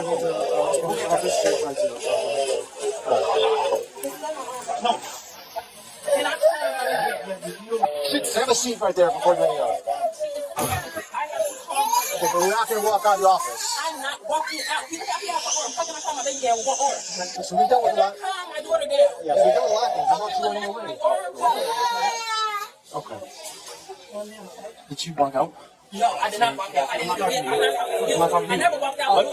No. Have a seat right there before you hang up. Okay, but we're not going to walk out of the office. I'm not walking out. You have to have an order. I'm my baby there with one order. So we dealt with a lot. Calm my daughter down. Yeah, so we dealt with a lot of things. How about you running away? Okay. Did you walk out? No, I did not walk out. I never walked out. Right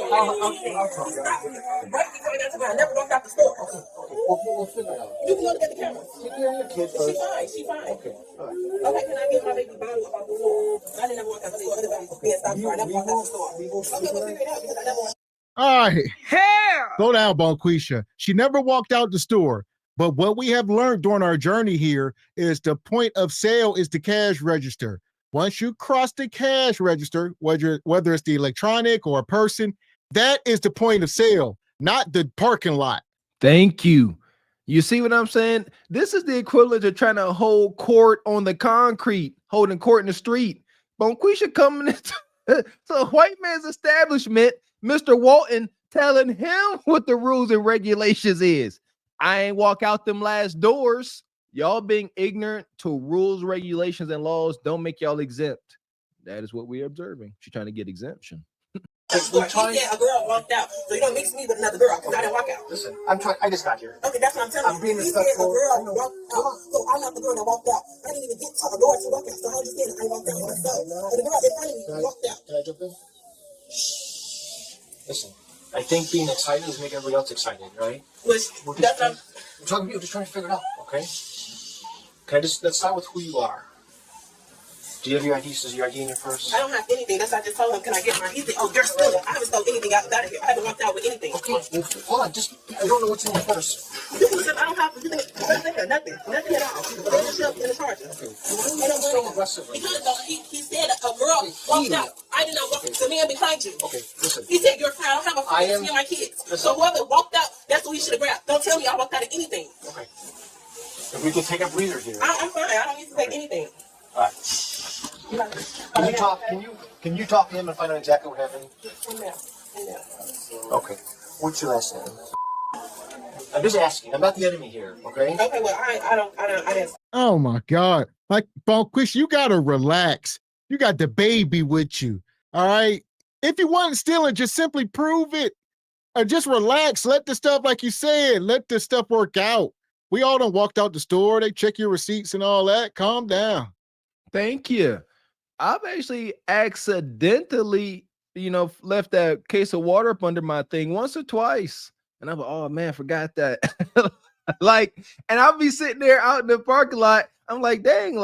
before I got to bed, I never walked out the store. Okay. We'll figure it out. You can look at the camera. Take care of your kid first. She's fine. Okay. All right. Okay, can I get my baby bottle about the store? I didn't never walk out the store. Everybody's being stopped. I never walked out the store. Okay, we'll figure it out because I never walked. All right. Hell! Slow down, Bonquisha. She never walked out the store. But what we have learned during our journey here is the point of sale is the cash register. Once you cross the cash register, whether it's the electronic or a person, that is the point of sale, not the parking lot. Thank you. You see what I'm saying? This is the equivalent of trying to hold court on the concrete, holding court in the street. Bonquisha coming into a white man's establishment, Mr. Walton telling him what the rules and regulations is. I ain't walk out them last doors. Y'all being ignorant to rules, regulations, and laws don't make y'all exempt. That is what we're observing. She's trying to get exemption. He said a girl walked out, so you don't mix me with another girl because I didn't walk out. Listen, I just got here. Okay, that's what I'm telling you. I'm being He said a respectful. girl walked out, so I'm not the girl that walked out. I didn't even get to the door to walk out, so how you saying I walked out myself? So the girl in front of me walked out. Can I jump in? Listen, I think being excited is making everybody else excited, right? We're just trying to figure it out, okay? Let's start with who you are. Do you have your ID? Does your ID in your purse? I don't have anything. That's why I just told him, can I get mine? He said, oh, you're stealing. I haven't stolen anything out of here. I haven't walked out with anything. Okay, well, hold on. I don't know what's in your purse. I don't have nothing at all. They just shut in the charger. Okay. Why are you so aggressive right now? Because he said a girl walked out. I did not walk out. The man behind you. Okay, listen. He said, you're fine. I don't have a friend. Me and my kids. So whoever walked out, that's what we should have grabbed. Don't tell me I walked out of anything. Okay. If we can take a breather here. I'm fine. I don't need to take anything. All right. Can you talk to him and find out exactly what happened? Okay. What's your last name? I'm just asking. I'm not the enemy here, okay? Okay, well, I didn't. Oh my God. Like, Bonquisha, you gotta relax. You got the baby with you. All right. If you wasn't stealing, just simply prove it. Or just relax. Let the stuff, like you said, let the stuff work out. We all done walked out the store. They check your receipts and all that. Calm down. Thank you. I've actually accidentally, left that case of water up under my thing once or twice. And I'm like, oh man, forgot that. And I'll be sitting there out in the parking lot. I'm like, dang,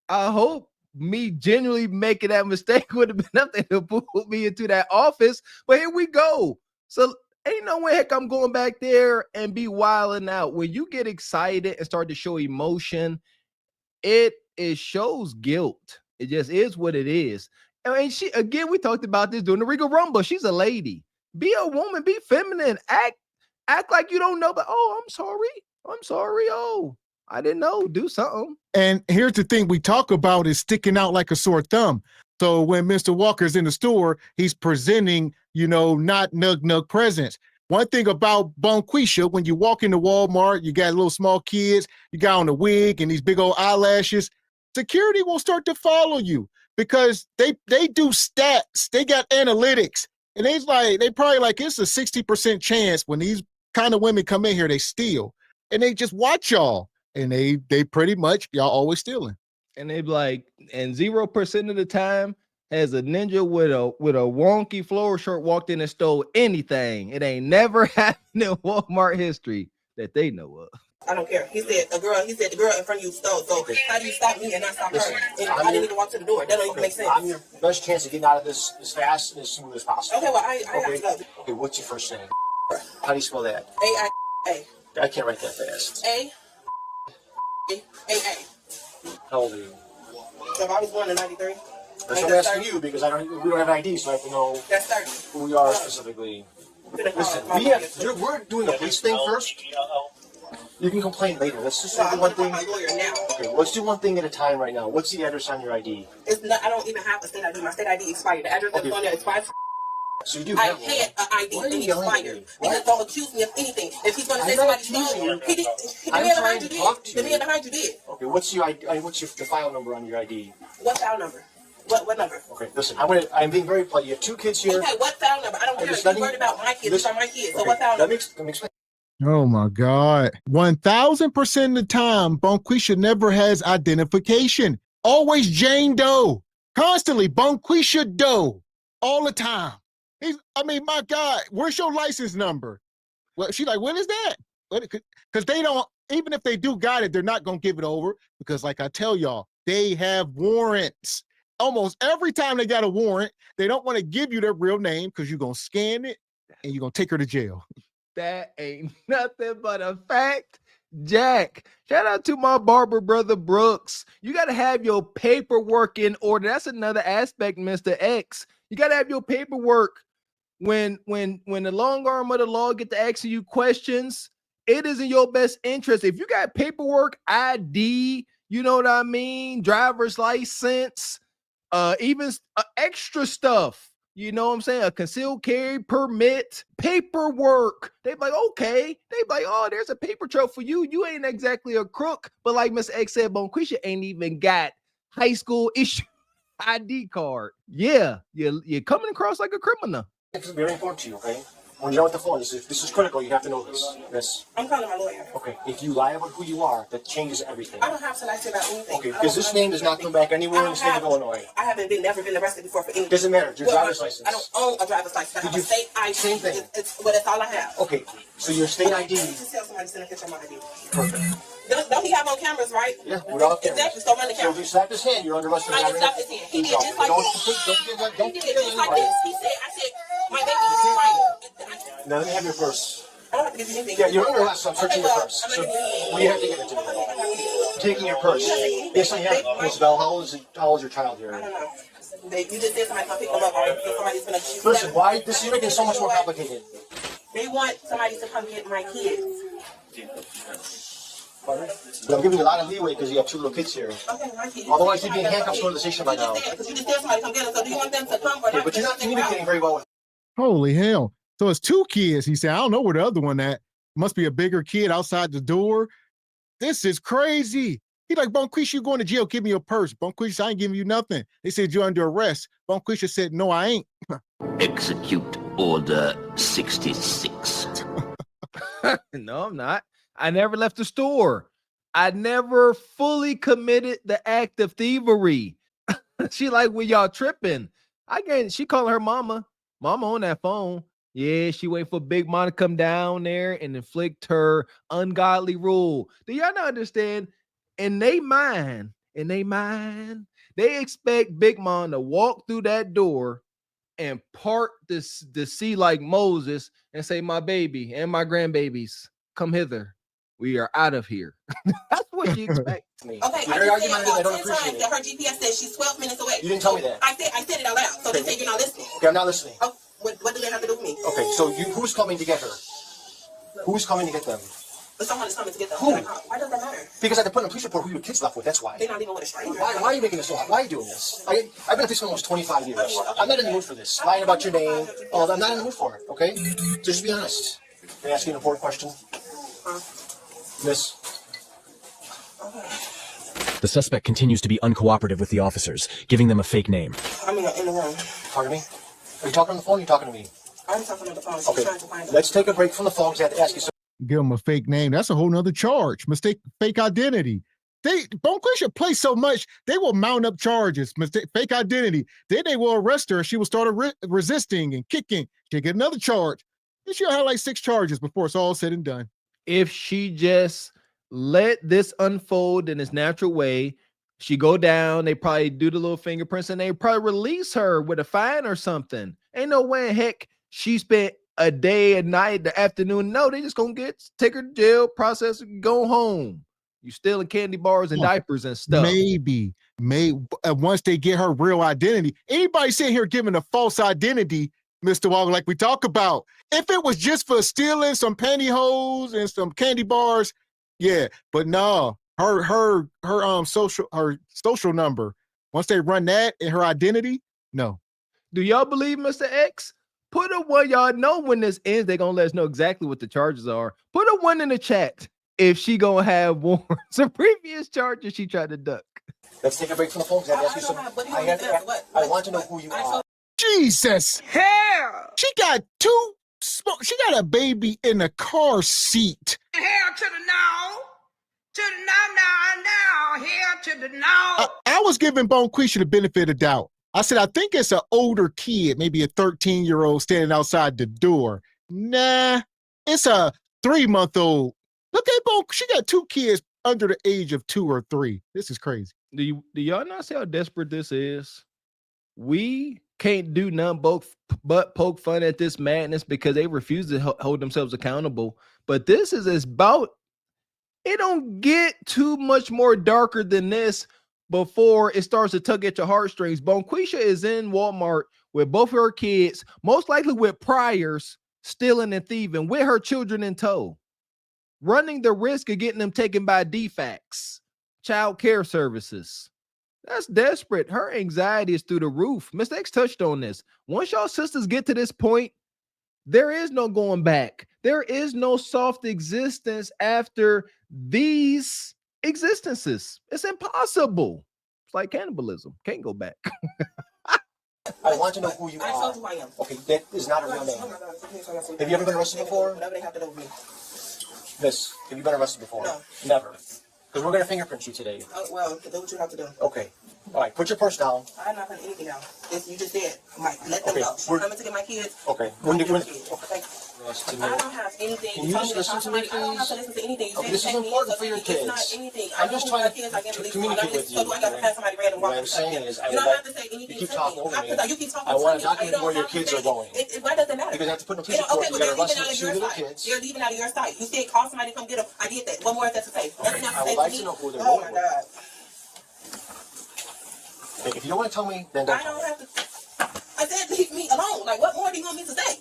I hope me genuinely making that mistake would have been nothing to put me into that office. But here we go. So ain't no way heck I'm going back there and be wilding out. When you get excited and start to show emotion, it shows guilt. It just is what it is. And we talked about this during the Regal Rumble. She's a lady. Be a woman, be feminine. Act like you don't know, but I'm sorry. Oh, I didn't know. Do something. And here's the thing we talk about is sticking out like a sore thumb. So when Mr. Walker's in the store, he's presenting, not nug presents. One thing about Bonquisha, when you walk into Walmart, you got little small kids, you got on a wig and these big old eyelashes, security will start to follow you because they do stats. They got analytics. And they probably it's a 60% chance when these kind of women come in here, they steal. And they just watch y'all. And they pretty much, y'all always stealing. And they be like, and 0% of the time has a ninja with a wonky floor shirt walked in and stole anything. It ain't never happened in Walmart history that they know of. I don't care. He said the girl in front of you stole. So how do you stop me and not stop her? And I didn't even walk to the door. That don't even make sense. I'm your best chance of getting out of this as fast and as soon as possible. Okay, well, I got to go. Okay, what's your first name? How do you spell that? A-I-A. I can't write that fast. A-A-A. How old are you? So I was born in 93. That's what I'm asking you because we don't have an ID, so I have to know that's 30. Who we are specifically. Listen, we're doing a police thing first. You can complain later. Let's just do one thing. Okay, let's do one thing at a time right now. What's the address on your ID? It's not, I don't even have a state ID. My state ID expired. The address that's on there is 5. So you do I have one. had an ID Why are and you it yelling at expired. me? Because don't accuse me of anything. If he's going to say I'm not somebody accusing stole, you. he did. The I'm man trying behind to you talk did. to The you. man behind you did. Okay, what's the file number on your ID? What file number? What number? Okay, listen, I'm being very polite. You have 2 kids here. Okay, what file number? I don't care. You're worried about my kids. These are my kids. So what file number? Let me explain. Oh my God. 1000% of the time, Bonquisha never has identification. Always Jane Doe. Constantly Bonquisha Doe. All the time. My God, where's your license number? Well, she's like, what is that? Because they don't, even if they do got it, they're not going to give it over because, like I tell y'all, they have warrants. Almost every time they got a warrant, they don't want to give you their real name because you're going to scan it and you're going to take her to jail. That ain't nothing but a fact, Jack. Shout out to my barber brother Brooks. You got to have your paperwork in order. That's another aspect, Mr. X. You got to have your paperwork. When the long arm of the law get to asking you questions, it is in your best interest. If you got paperwork, ID, you know what I mean, driver's license, even extra stuff. You know what I'm saying? A concealed carry permit, paperwork. They be like, okay. They be like, oh, there's a paper trail for you. You ain't exactly a crook. But like Mr. X said, Bonquisha ain't even got high school issue ID card. Yeah, you're coming across like a criminal. It's very important to you, okay? When you're on the phone, this is critical. You have to know this. Yes. I'm calling my lawyer. Okay. If you lie about who you are, that changes everything. I don't have to lie to you about anything. Okay, because this name does not come back anywhere in the state of Illinois. I haven't never been arrested before for anything. Doesn't matter. Your driver's license. I don't own a driver's license. I have a state ID. Same thing. That's all I have. Okay, so your state ID. Just tell somebody to send a picture of my ID. Perfect. Don't he have on cameras, right? Yeah, we're all cameras. Exactly. So run the So camera. if you slap his hand, you're under arrest for I having just slapped his hand. He did just like this. Don't He did just like this. He said, I said, my baby is crying. Now let me have your purse. I don't have to give you anything. Yeah, you're under arrest, so I'm searching your purse. I'm So, not giving you anything. well, you have to give it to me. Taking your purse. Yes, I am. Miss Bell, how old is your child here? I don't know. You just said somebody's gonna pick them up or somebody's gonna shoot them. Listen, why? This is making it so much more complicated. They want somebody to come get my kids. I'm giving you a lot of leeway because you have 2 little kids here. Okay, my kids. Otherwise, you'd be in handcuffs going to the station by now. Because you just said somebody come get them, so do you want them to come or Okay, not? but you're not communicating very well with Holy hell. So it's 2 kids. He said, I don't know where the other one at. Must be a bigger kid outside the door. This is crazy. He like, Bonquisha, you going to jail. Give me your purse. Bonquisha, I ain't giving you nothing. They said you're under arrest. Bonquisha said, no, I ain't. Execute Order 66. No, I'm not. I never left the store. I never fully committed the act of thievery. She like, well, y'all tripping. She calling her mama. Mama on that phone. Yeah, she wait for Big Mom to come down there and inflict her ungodly rule. Do y'all not understand? In they mind, they expect Big Mom to walk through that door and part the sea like Moses and say, my baby and my grandbabies, come hither. We are out of here. That's what she expects. me. Okay, You're I just argumentative, said I don't 10 appreciate times it. that her GPS says she's 12 minutes away. You didn't tell me that. I said it out loud, so they say you're not listening. Okay, I'm not listening. Oh, what do they have to do with me? Okay, so who's coming to get her? Who's coming to get them? But someone is coming to get them. Who? Why does that matter? Because I had to put in a police report who your kids left with, that's why. They're not even with a stranger. Why are you making this so hard? Why are you doing this? I've been at this for almost 25 years. I'm not in the mood for this. Lying about your name. Oh, I'm not in the mood for it, okay? So just be honest. Can I ask you an important question? Miss? The suspect continues to be uncooperative with the officers, giving them a fake name. I'm in the room. Pardon me? Are you talking on the phone or are you talking to me? I'm talking on the phone. She's Okay, trying to find let's take a break from the phone because I have to ask you something. Give them a fake name. That's a whole nother charge. Mistake, fake identity. Bonquisha plays so much, they will mount up charges. Mistake, fake identity. Then they will arrest her. She will start resisting and kicking. She'll get another charge. And she'll have like 6 charges before it's all said and done. If she just let this unfold in its natural way, she go down, they probably do the little fingerprints and they probably release her with a fine or something. Ain't no way in heck she spent a day, a night, the afternoon. No, they just gonna take her to jail, process it, go home. You stealing candy bars and diapers and stuff. Maybe once they get her real identity. Anybody sitting here giving a false identity, Mr. Walker, like we talk about, if it was just for stealing some pantyhose and some candy bars, yeah, but no, her social number, once they run that and her identity, no. Do y'all believe Mr. X? Put a one. Y'all know when this ends, they're gonna let us know exactly what the charges are. Put a one in the chat if she gonna have warrants or previous charges she tried to duck. Let's take a break from the phone. I ask you some. I want to know who you are. Jesus. Hell! She got two smoke. She got a baby in a car seat. Hell to the no! To the no, hell to the no! I was giving Bonquisha the benefit of the doubt. I said, I think it's an older kid, maybe a 13-year-old standing outside the door. Nah, it's a 3-month-old. Look at Bon. She got 2 kids under the age of 2 or 3. This is crazy. Do y'all not see how desperate this is? We can't do nothing but poke fun at this madness because they refuse to hold themselves accountable. But this is about, it don't get too much more darker than this before it starts to tug at your heartstrings. Bonquisha is in Walmart with both of her kids, most likely with priors, stealing and thieving, with her children in tow, running the risk of getting them taken by DFACS, child care services. That's desperate. Her anxiety is through the roof. Mr. X touched on this. Once y'all sisters get to this point, there is no going back. There is no soft existence after these existences. It's impossible. It's like cannibalism. Can't go back. I want to know who you are. I told you who I am. Okay, that is not a real name. Have you ever been arrested before? Whatever they have to do with me. Miss, have you been arrested before? No. Never. Because we're going to fingerprint you today. Oh, well, do what you have to do. Okay. All right, put your purse down. I'm not putting anything down. If you just did, Mike, let them Okay, go. I'm coming to get my kids. Okay. When Okay. I don't have anything. Can you just listen to me, I don't have to please? listen to anything. Okay, this is important for your It's not kids. anything. I'm just trying to communicate with you. So do I got to pass somebody random? What I'm saying is, I you would don't like, have to say anything. you keep to talking me. over me. You keep talking. I want to to me. document where your kids are going. Why does it matter? Because I have to put in a police Okay, report. You but got they're arrested leaving with 2 out of your little sight. kids. You're leaving out of your sight. You said call somebody to come get them. I did that. What more is that to say? Okay, I would like to know who they're Oh going my God. If you don't want to tell me, then don't I tell don't me. have to. I said leave me alone. Like, what more do you want me to say?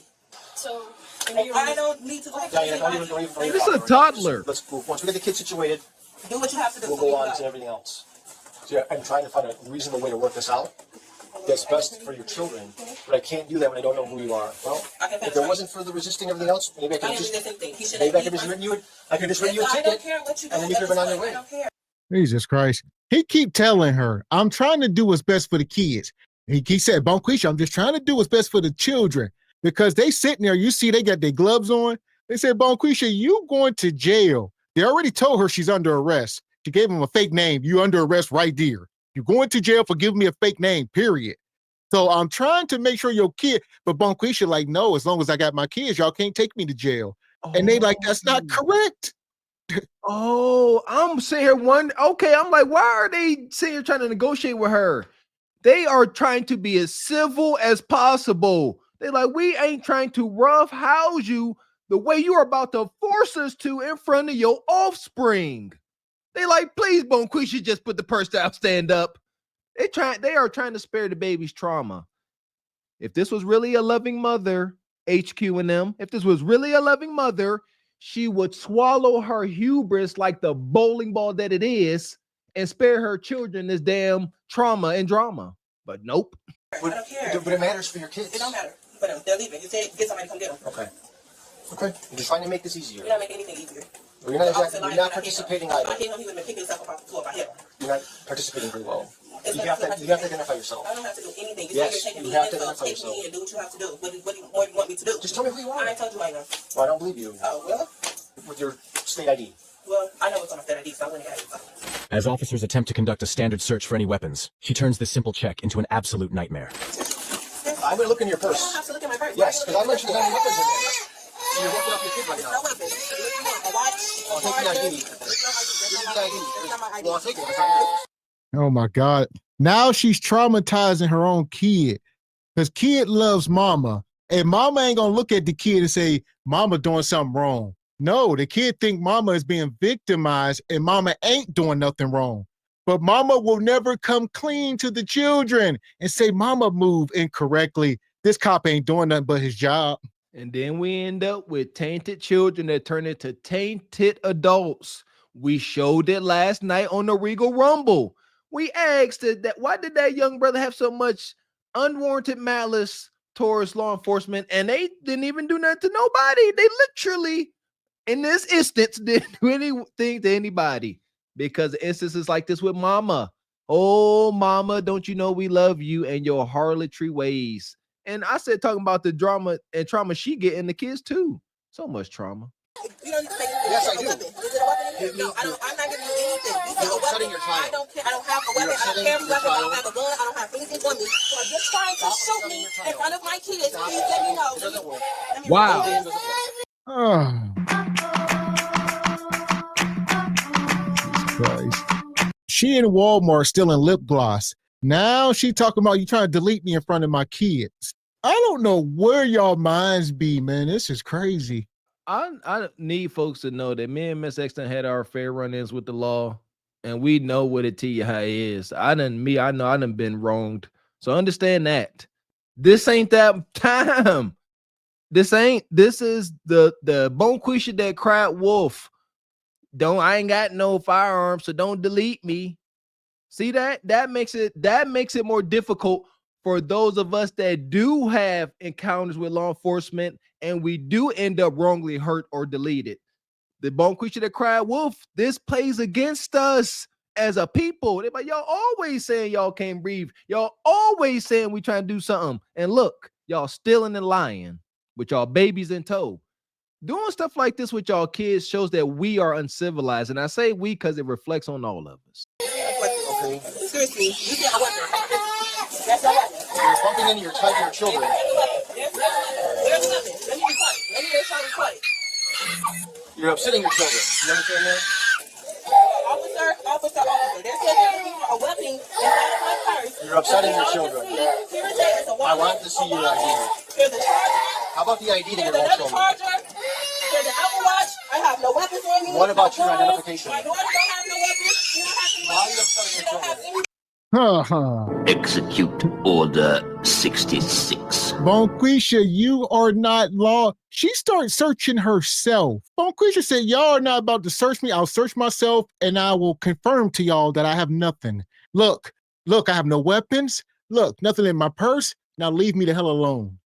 So, I don't need to go. Diana, don't even This is a toddler. Let's move. Once we get the kids situated, Do what you have to do. we'll go on to everything else. So I'm trying to find a reasonable way to work this out that's best for your children, but I can't do that when I don't know who you are. Well, if there wasn't further resisting everything else, maybe I could just written you. I could just written you a I don't ticket, care what you do. and then you could have been on your way. I don't care. Jesus Christ. He keep telling her, I'm trying to do what's best for the kids. He said, Bonquisha, I'm just trying to do what's best for the children. Because they sitting there, you see they got their gloves on. They said, Bonquisha, you going to jail. They already told her she's under arrest. She gave him a fake name. You under arrest right there. You're going to jail for giving me a fake name, period. So I'm trying to make sure your kid, but Bonquisha like, no, as long as I got my kids, y'all can't take me to jail. And they like, that's not correct. Oh, I'm sitting here wondering, okay, I'm like, why are they sitting here trying to negotiate with her? They are trying to be as civil as possible. They're like, we ain't trying to rough house you the way you are about to force us to in front of your offspring. They like, please, Bonquisha, just put the purse down, stand up. They are trying to spare the baby's trauma. If this was really a loving mother, HQ and them, if this was really a loving mother, she would swallow her hubris like the bowling ball that it is and spare her children this damn trauma and drama. But nope. I don't care. But it matters for your kids. It don't matter. But they're leaving. You said get somebody to come get them. Okay. Okay. I'm just trying to make this easier. You're not making anything easier. Well, you're not participating I either. hit him. He would have been picking himself up off the floor if I hit him. You're not participating very well. You have to identify yourself. I don't have to do anything. You Yes, say you're taking you me have in, to so identify take me yourself. in. Do what you have to do. What more do you want me to do? Just tell me who you are. I told you I am. Well, I don't believe you. Oh, well? With your state ID. Well, I know what's on my state ID, so I wouldn't have it. As officers attempt to conduct a standard search for any weapons, she turns this simple check into an absolute nightmare. I'm going to look in your You don't purse. have to look at my purse. Yes, because I mentioned how many weapons in there. You're working off your kid right It's now. no weapon. Look, you want a watch? I'll take the ID. That's not Give me the ID. Well, I'll take it. It's not yours. Oh my God. Now she's traumatizing her own kid because kid loves mama and mama ain't going to look at the kid and say, mama doing something wrong. No, the kid think mama is being victimized and mama ain't doing nothing wrong. But mama will never come clean to the children and say, mama moved incorrectly. This cop ain't doing nothing but his job. And then we end up with tainted children that turn into tainted adults. We showed it last night on the Regal Rumble. We asked that why did that young brother have so much unwarranted malice towards law enforcement, and they didn't even do nothing to nobody. They literally, in this instance, didn't do anything to anybody, because instances like this with mama. Oh, mama, don't you know we love you and your harlotry ways? And I said, talking about the drama and trauma she get in the kids too. So much trauma. You don't need to take it. Yes, I a do. weapon. Is it a weapon? No, I'm not giving you anything. You said a You're weapon. upsetting your child. I don't care. I don't have a weapon. I don't carry a weapon. I don't have a gun. I don't have anything on me. So if you're trying to shoot me in front of my kids, please let me know. It doesn't work. Wow. The game doesn't work. Oh. Christ. She in Walmart stealing lip gloss. Now she talking about you trying to delete me in front of my kids. I don't know where y'all minds be, man. This is crazy. I need folks to know that me and Miss X done had our fair run-ins with the law, and we know what it is. I know I done been wronged. So understand that. This ain't that time. This is the Bonquisha that cried wolf. I ain't got no firearm, so don't delete me. See that? That makes it more difficult for those of us that do have encounters with law enforcement and we do end up wrongly hurt or deleted. The Bonquisha that cried wolf, this plays against us as a people. They're like, y'all always saying y'all can't breathe. Y'all always saying we trying to do something. And look, y'all stealing and lying with y'all babies in tow. Doing stuff like this with y'all kids shows that we are uncivilized. And I say we because it reflects on all of us. Okay. Seriously, you said a weapon. That's a weapon. You're bumping into your children. There's a weapon. Let me be quiet. Let me just try to be quiet. You're upsetting your children. You understand that? Officer. There's a weapon inside of my purse. You're upsetting your children. Here it is. I want to see your ID. Here's the charger. How about the ID that Here's you're going to show another me? charger. Here's the Apple Watch. I have no weapons on me. What about your No guns. identification? My daughter don't have no weapons. You don't have any Why are you weapons. upsetting You your don't have children? any. Execute Order 66. Bonquisha, you are not law. She started searching herself. Bonquisha said, y'all are not about to search me. I'll search myself and I will confirm to y'all that I have nothing. Look, I have no weapons. Look, nothing in my purse. Now leave me the hell alone.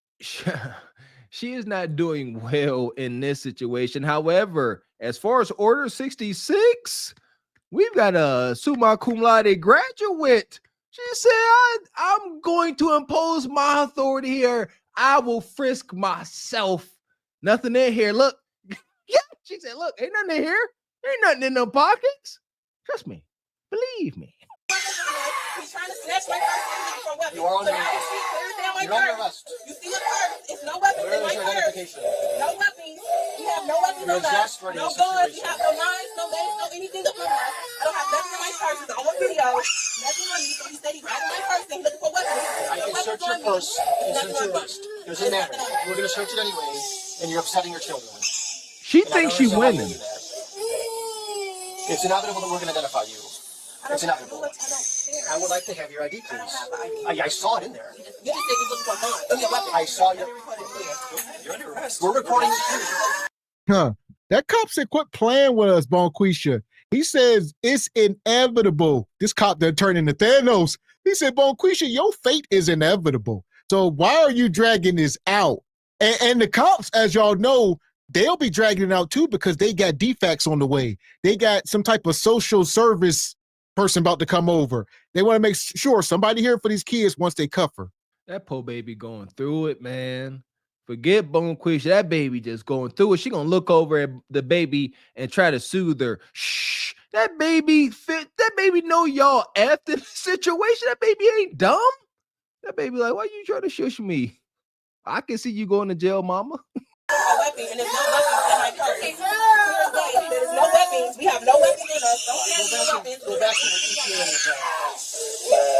She is not doing well in this situation. However, as far as Order 66, we've got a summa cum laude graduate. She said, I'm going to impose my authority here. I will frisk myself. Nothing in here. Look. Yeah, she said, look, ain't nothing in here. Ain't nothing in them pockets. Trust me. Believe me. He's trying to snatch my purse from weapons. You are under So arrest. you see everything on my You're under purse. arrest. You see the purse. It's no weapons Where in my is your purse. identification? No weapons. You have no weapons You're on us. exasperating No the guns. You situation. have no knives, no guns, no anything up on us. I don't have nothing in my purse. It's all on video. Nothing on me. So he said he grabbed my purse and he's looking for weapons. I can search your purse and search your arrest. Doesn't matter. We're going to search it anyway, and you're upsetting your children. She And I thinks don't she's understand why you winning. do that. It's inevitable that we're going to identify you. It's inevitable. I would like to have your ID, please. I saw it in there. You just said he's looking for a gun. Give me a weapon. I saw your. You're under arrest. We're recording it too. Huh. That cop said, quit playing with us, Bonquisha. He says it's inevitable. This cop that turned into Thanos. He said, Bonquisha, your fate is inevitable. So why are you dragging this out? And the cops, as y'all know, they'll be dragging it out too because they got defects on the way. They got some type of social service person about to come over. They want to make sure somebody here for these kids once they cuff her. That poor baby going through it, man. Forget Bonquisha. That baby just going through it. She gonna look over at the baby and try to soothe her. Shh. That baby know y'all after the situation. That baby ain't dumb. That baby like, why you trying to shush me? I can see you going to jail, mama. A weapon, and there's no weapons in my purse. There's no weapons. We have no weapons in us. Don't have no weapons. Go back to the PTA in your town.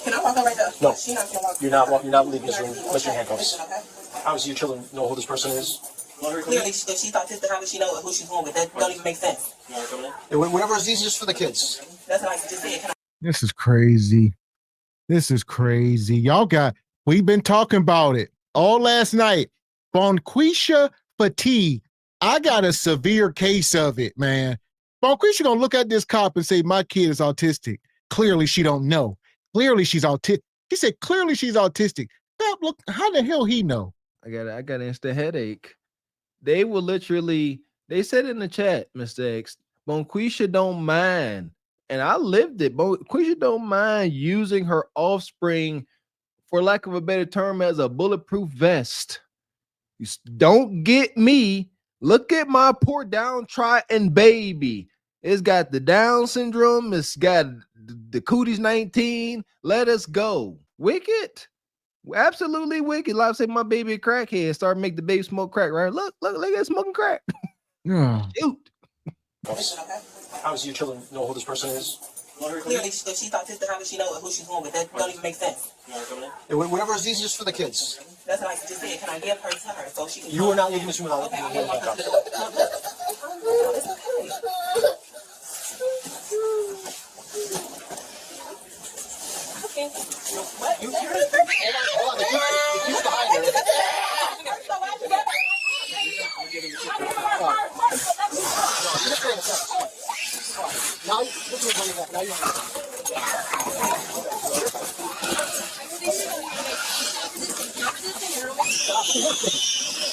Can I walk her right there? No. She's not gonna walk. You're not leaving this room unless your handcuffs. Obviously, your children know who this person is. Clearly, if she's autistic, how does she know who she's going with? That don't even make sense. Whatever is easiest for the kids. That's what I just said. Can I This is crazy. This is crazy. We've been talking about it all last night. Bonquisha fatigue. I got a severe case of it, man. Bonquisha gonna look at this cop and say, my kid is autistic. Clearly she don't know. Clearly she's autistic. She said, clearly she's autistic. look. How the hell he know? I got an instant headache. They will literally, they said in the chat, Mr. X, Bonquisha don't mind. And I lived it. Bonquisha don't mind using her offspring, for lack of a better term, as a bulletproof vest. You don't get me. Look at my poor downtrodden baby. It's got the Down syndrome. It's got the Cooties 19. Let us go. Wicked. Absolutely wicked. Like I say, my baby a crackhead. Start make the baby smoke crack, right? Look at smoking crack. Yeah. Shoot. How does your children know who this person is? Clearly, if she thought this, how does she know who she's going with? That don't even make sense. Whatever is easiest for the kids. That's what I just said. Can I give her to her so she can? You are not leaving this room without looking at me. It's okay. Okay. What? You hold on. If you hide her. Now you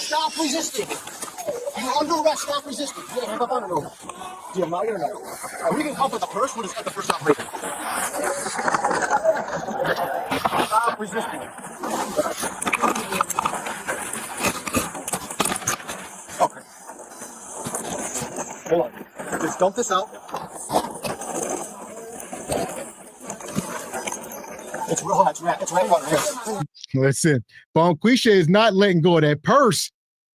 Stop resisting. You're under arrest. Stop resisting. Yeah, hang up on her. Do you mind or no? We can come with the purse. We'll just cut the first off later. Stop resisting. Okay. Hold on. Just dump this out. It's real. It's rainwater. Yes. Listen, Bonquisha is not letting go of that purse.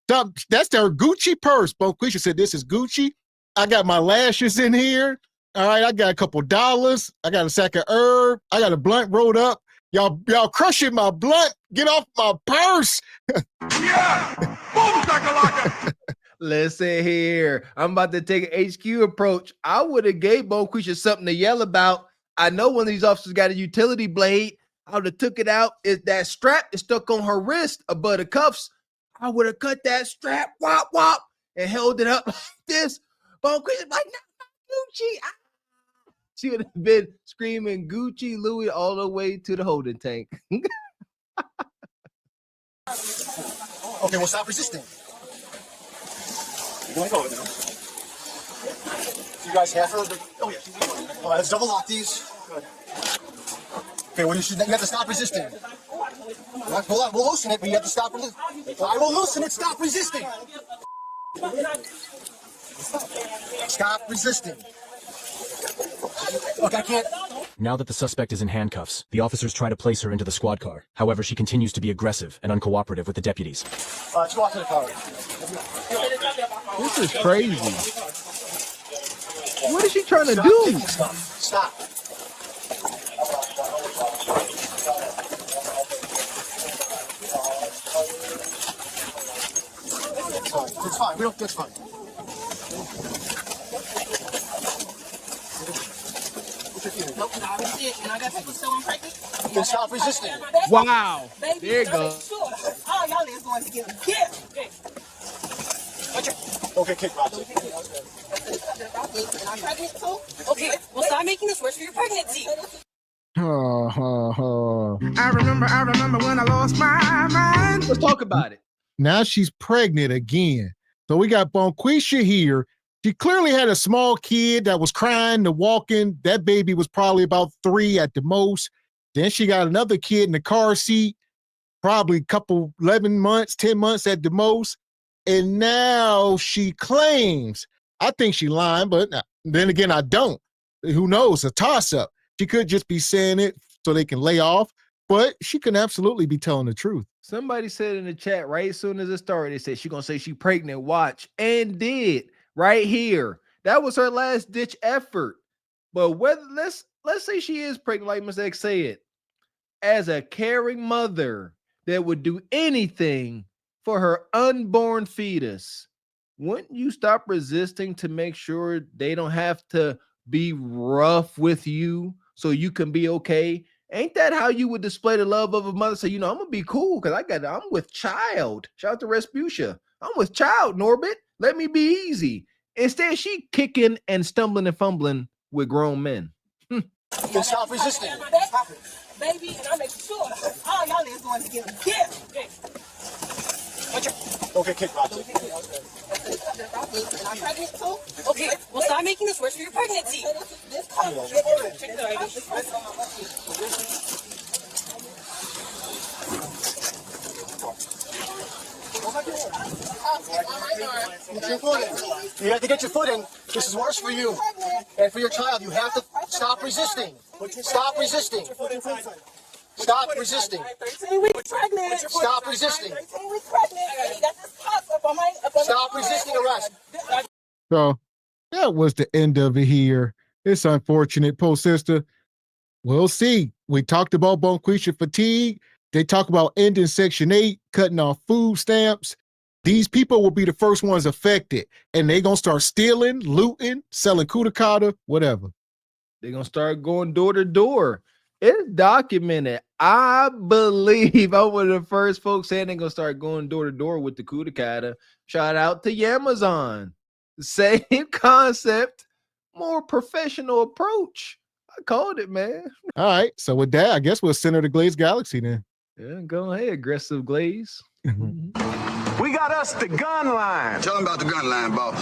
That's their Gucci purse. Bonquisha said, "This is Gucci. I got my lashes in here. All right, I got a couple dollars. I got a sack of herb. I got a blunt rolled up. Y'all crushing my blunt. Get off my purse." Yeah! Boom, shakalaka! Listen here. I'm about to take an HQ approach. I would have gave Bonquisha something to yell about. I know one of these officers got a utility blade. I would have took it out. Is that strap is stuck on her wrist above the cuffs? I would have cut that strap, wop, wop, and held it up like this. Bonquisha like, no, Gucci. Ah. She would have been screaming Gucci Louis all the way to the holding tank. Okay, well, stop resisting. You're going to go with it. You guys have her? Oh, yeah. Let's double lock these. Good. Okay, well, you have to stop resisting. Hold on, we'll loosen it, but you have to stop resisting. I will loosen it, stop resisting. Stop resisting. Look, I can't. Now that the suspect is in handcuffs, the officers try to place her into the squad car. However, she continues to be aggressive and uncooperative with the deputies. Let's go out to the car. This is crazy. What is she trying to do? Stop. It's fine. That's fine. Then stop resisting. Wow. There you go. All y'all is going together. Yeah. Okay, kick Roxy. I'm pregnant too? Okay, well stop making this worse for your pregnancy. I remember when I lost my mind. Let's talk about it. Now she's pregnant again. So we got Bonquisha here. She clearly had a small kid that was crying to walking. That baby was probably about 3 at the most. Then she got another kid in the car seat, probably 11 months, 10 months at the most. And now she claims, I think she lying, but then again, I don't. Who knows? A toss-up. She could just be saying it so they can lay off, but she can absolutely be telling the truth. Somebody said in the chat right as soon as it started, they said she's gonna say she pregnant. Watch, and did right here. That was her last ditch effort. But whether let's say she is pregnant, like Ms. X said, as a caring mother that would do anything for her unborn fetus, wouldn't you stop resisting to make sure they don't have to be rough with you so you can be okay? Ain't that how you would display the love of a mother? Say, I'm gonna be cool because I'm with child. Shout out to Respucia. I'm with child, Norbit. Let me be easy. Instead, she kicking and stumbling and fumbling with grown men. Then stop resisting. baby, and I make sure all y'all niggas going to get a gift. Don't get kicked, Roxy. I'm pregnant too? Okay, well stop making this worse for your pregnancy. This comes. Check the ID. Get your foot in. You have to get your foot in. This is worse for you and for your child. You have to stop resisting. Stop resisting. Stop resisting. 13 weeks pregnant. Stop resisting. 13 weeks pregnant. And he got this pus up on my. Stop resisting arrest. So that was the end of it here. It's unfortunate, post sister. We'll see. We talked about Bonquisha fatigue. They talk about ending Section 8, cutting off food stamps. These people will be the first ones affected, and they're going to start stealing, looting, selling kudakata, whatever. They're going to start going door to door. It's documented. I believe I'm one of the first folks saying they're going to start going door to door with the kudakata. Shout out to Amazon. Same concept, more professional approach. I called it, man. All right. So with that, I guess we'll center the Glaze Galaxy then. Yeah, go ahead, aggressive Glaze. We got us the gun line. Tell them about the gun line, boss.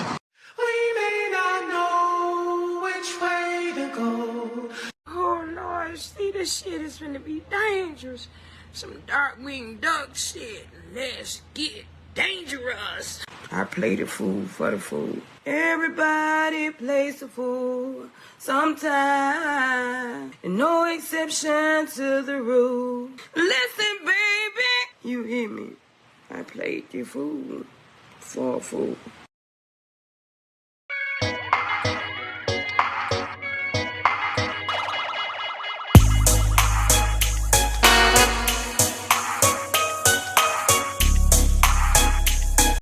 We may not know which way to go. Oh Lord, see, this shit is gonna be dangerous. Some dark-winged duck shit. Let's get dangerous. I play the fool for the fool. Everybody plays the fool sometime. And no exception to the rule. Listen, baby, you hear me? I played the fool for a fool.